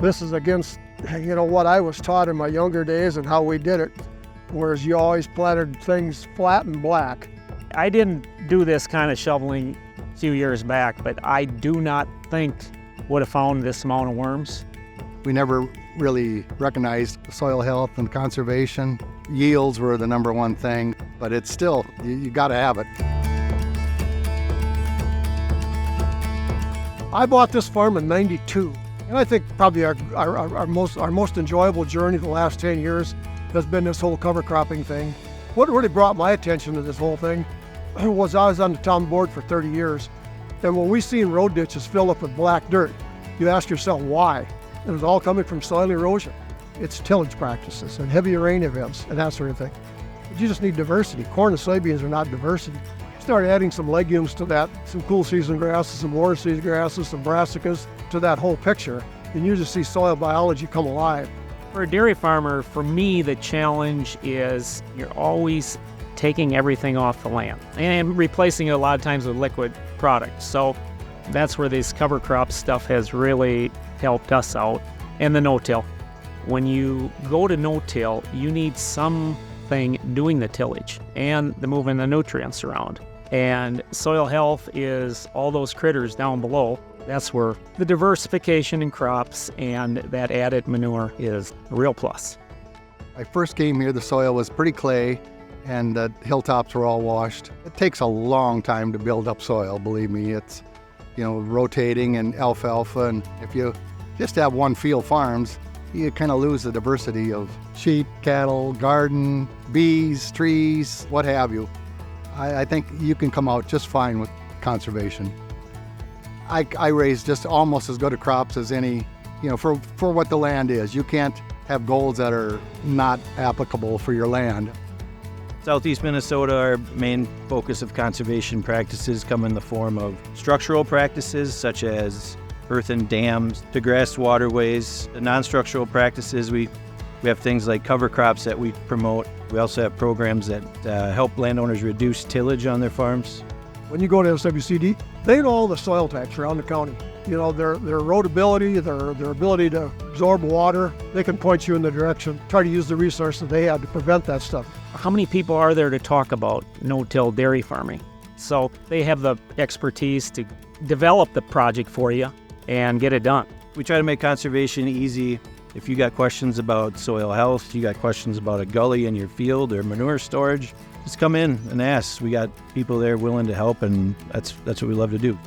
This is against, what I was taught in my younger days and how we did it, whereas you always planted things flat and black. I didn't do this kind of shoveling a few years back, but I do not think would have found this amount of worms. We never really recognized soil health and conservation. Yields were the number one thing, but it's still, you got to have it. I bought this farm in '92, and I think probably our most enjoyable journey the last 10 years has been this whole cover cropping thing. What really brought my attention to this whole thing was I was on the town board for 30 years, and when we seen road ditches filled up with black dirt, you ask yourself why. It was all coming from soil erosion. It's tillage practices and heavy rain events and that sort of thing. But you just need diversity. Corn and soybeans are not diversity. Start adding some legumes to that, some cool season grasses, some warm season grasses, some brassicas to that whole picture, and you just see soil biology come alive. For a dairy farmer, for me, the challenge is you're always taking everything off the land and replacing it a lot of times with liquid products. So that's where this cover crop stuff has really helped us out. And the no-till. When you go to no-till, you need something doing the tillage and the moving the nutrients around. And soil health is all those critters down below. That's where the diversification in crops and that added manure is a real plus. I first came here, the soil was pretty clay and the hilltops were all washed. It takes a long time to build up soil, believe me. It's, rotating and alfalfa, and if you just have one field farms, you kind of lose the diversity of sheep, cattle, garden, bees, trees, what have you. I think you can come out just fine with conservation. I raise just almost as good a crops as any, for what the land is. You can't have goals that are not applicable for your land. Southeast Minnesota, our main focus of conservation practices come in the form of structural practices such as earthen dams to grass waterways. The non-structural practices, we have things like cover crops that we promote. We also have programs that help landowners reduce tillage on their farms. When you go to SWCD, they know all the soil types around the county. Their erodibility, their ability to absorb water. They can point you in the direction, try to use the resources they have to prevent that stuff. How many people are there to talk about no-till dairy farming? So they have the expertise to develop the project for you and get it done. We try to make conservation easy. If you got questions about soil health, you got questions about a gully in your field or manure storage, just come in and ask. We got people there willing to help, and that's what we love to do.